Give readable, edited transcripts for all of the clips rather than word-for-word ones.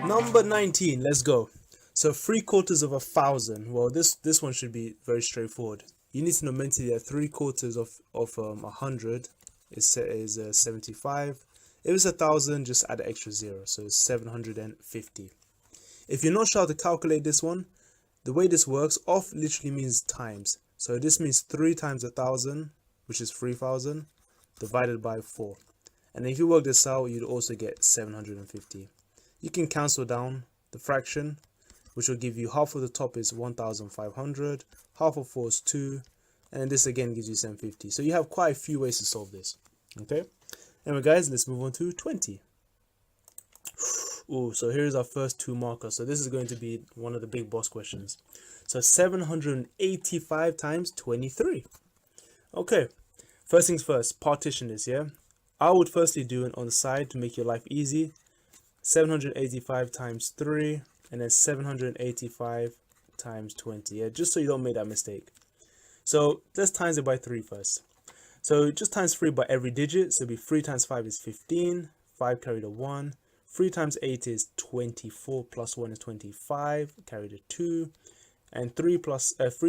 Number 19, let's go. So 3/4 of 1,000. Well, this one should be very straightforward. You need to know mentally that 3/4 of 100 is 75. If it's 1,000, just add an extra zero, so it's 750. If you're not sure how to calculate this one, the way this works, off literally means times. So this means 3 times 1,000, which is 3,000, divided by 4. And if you work this out, you'd also get 750. You can cancel down the fraction, which will give you half of the top is 1,500, half of 4 is 2, and this again gives you 750. So you have quite a few ways to solve this. Okay. Anyway, guys, let's move on to 20. Ooh, so here's our first 2 markers. So this is going to be one of the big boss questions. So 785 times 23. Okay, first things first, partition this, yeah? I would firstly do it on the side to make your life easy. 785 times 3, and then 785 times 20, yeah? Just so you don't make that mistake. So let's times it by 3 first. So just times 3 by every digit. So it'll be 3 times 5 is 15, 5 carry the 1. 3 times 8 is 24, plus 1 is 25, carry the 2. And 3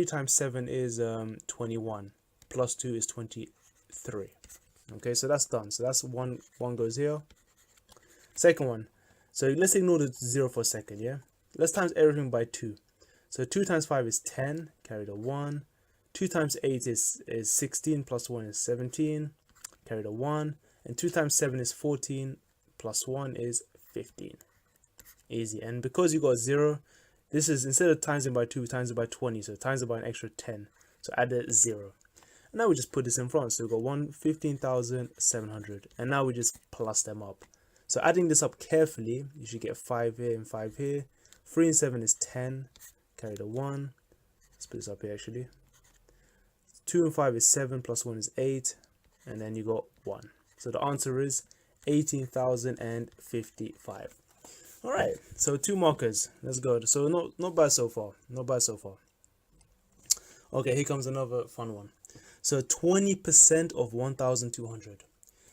times 7 is 21, plus 2 is 23. Okay, so that's done. So that's one goes here. Second one. So let's ignore the 0 for a second, yeah? Let's times everything by 2. So 2 times 5 is 10, carry the 1. 2 times 8 is 16, plus 1 is 17, carry the 1. And 2 times 7 is 14, plus 1 is 15. Easy. And because you got 0, this is, instead of times it by 2, times it by 20. So times it by an extra 10. So add a 0. And now we just put this in front. So we got 15,700. And now we just plus them up. So adding this up carefully, you should get 5 here and 5 here. 3 and 7 is 10. Carry the 1. Let's put this up here actually. 2 and 5 is 7, plus 1 is 8. And then you got 1. So the answer is 18,055. Alright, so 2 markers. Let's go. So not bad so far. Not bad so far. Okay, here comes another fun one. So 20% of 1,200.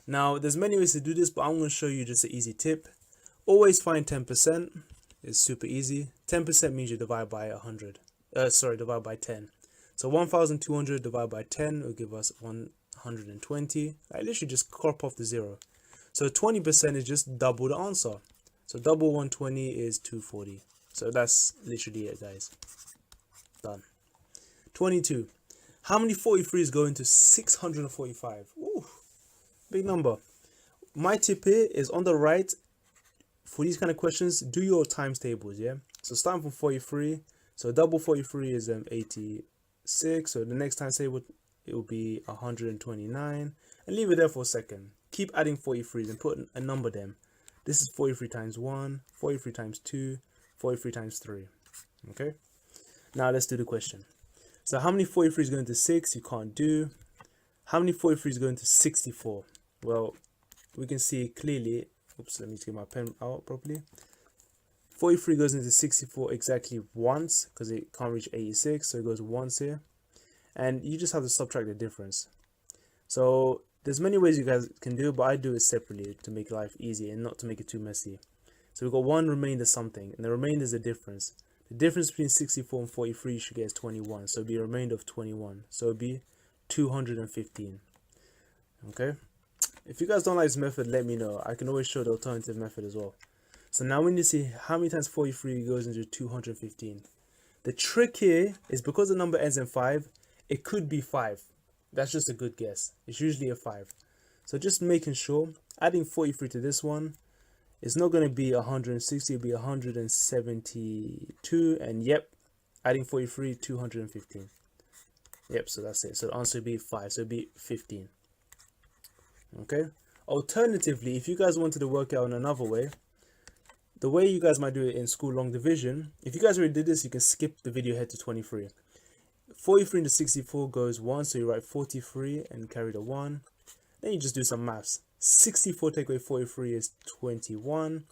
Now, there's many ways to do this, but I'm going to show you just an easy tip. Always find 10%. It's super easy. 10% means you divide by 100. Divide by 10. So 1,200 divided by 10 will give us 120. I literally just crop off the 0. So 20% is just double the answer. So double 120 is 240. So that's literally it, guys. Done. 22. How many 43s go into 645? Ooh, big number. My tip here is on the right. For these kind of questions, do your times tables, yeah? So starting from 43. So double 43 is 86. So the next times table, it will be 129. And leave it there for a second. Keep adding 43s and put a number them. This is 43 times 1, 43 times 2, 43 times 3. Okay? Now let's do the question. So how many 43s go into 6? You can't do. How many 43s go into 64? Well, we can see clearly. Oops, let me just get my pen out properly. 43 goes into 64 exactly once because it can't reach 86. So it goes once here. And you just have to subtract the difference. So there's many ways you guys can do it, but I do it separately to make life easy and not to make it too messy. So we've got one remainder something, and the remainder is the difference. The difference between 64 and 43 you should get is 21. So it'll be a remainder of 21. So it'll be 215. Okay? If you guys don't like this method, let me know. I can always show the alternative method as well. So now we need to see how many times 43 goes into 215. The trick here is because the number ends in 5, it could be 5. That's just a good guess. It's usually a 5. So just making sure, adding 43 to this one, it's not going to be 160, it'll be 172. And yep, adding 43, 215. Yep, so that's it. So the answer would be 5. So it'd be 15. Okay. Alternatively, if you guys wanted to work out in another way, the way you guys might do it in school long division, if you guys already did this, you can skip the video head to 23. 43 into 64 goes 1, so you write 43 and carry the 1. Then you just do some maths. 64 take away 43 is 21,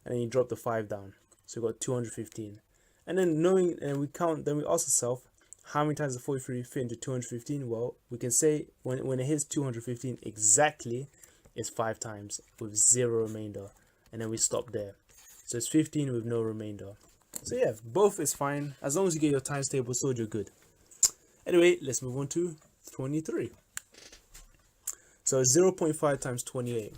and then you drop the 5 down. So you got 215. And then knowing, and we count, then we ask ourselves, how many times does 43 fit into 215? Well, we can say when it hits 215 exactly, it's 5 times with 0 remainder. And then we stop there. So it's 15 with no remainder. So yeah, both is fine. As long as you get your times table sorted, you're good. Anyway, let's move on to 23. So 0.5 times 28.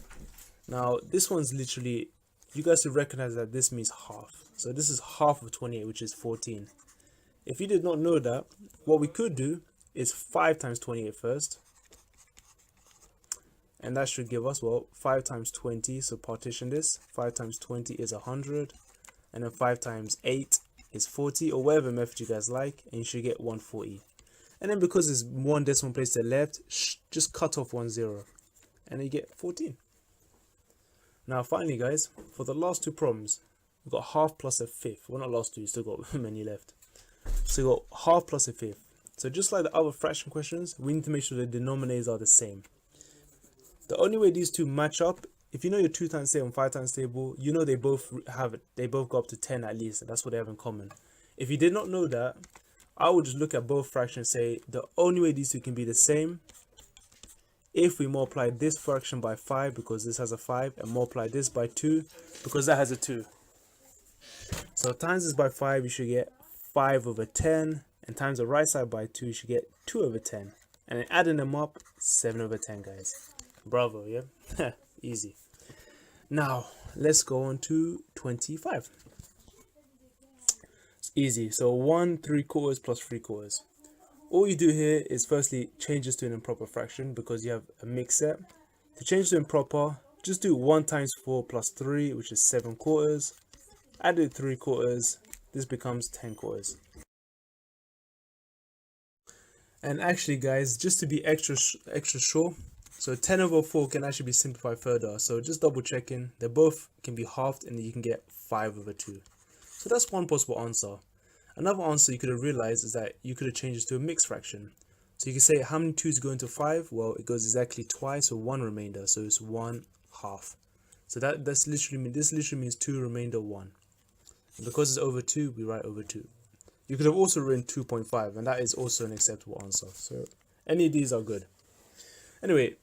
Now, this one's literally, you guys should recognize that this means half. So this is half of 28, which is 14. If you did not know that, what we could do is 5 times 28 first. And that should give us, well, 5 times 20. So partition this. 5 times 20 is 100. And then 5 times 8 is 40, or whatever method you guys like. And you should get 140. And then because there's one decimal place to the left, just cut off 1 0. And then you get 14. Now finally guys, for the last two problems, we've got half plus a fifth. Well, not last two, you still got many left. So you got half plus a fifth. So just like the other fraction questions, we need to make sure the denominators are the same. The only way these two match up, if you know your 2 times table and 5 times table, you know they both have it. They both go up to 10 at least, and that's what they have in common. If you did not know that, I would just look at both fractions and say the only way these two can be the same, if we multiply this fraction by 5 because this has a 5, and multiply this by 2 because that has a 2. So times this by 5, you should get 5 over 10, and times the right side by 2, you should get 2 over 10. And then adding them up, 7 over 10, guys. Bravo, yeah? Easy. Now, let's go on to 25. It's easy. So 1 3/4 plus 3/4. All you do here is firstly change this to an improper fraction because you have a mixed set. To change to improper, just do 1 times 4 plus 3, which is 7/4. Add it 3/4. This becomes 10/4. And actually, guys, just to be extra sure, so 10 over 4 can actually be simplified further. So just double checking, they both can be halved and you can get 5 over 2. So that's one possible answer. Another answer you could have realized is that you could have changed this to a mixed fraction. So you can say how many 2's go into 5? Well, it goes exactly twice, so 1 remainder. So it's 1/2. So this literally means 2 remainder 1. And because it's over 2, we write over 2. You could have also written 2.5, and that is also an acceptable answer. So any of these are good. Anyway,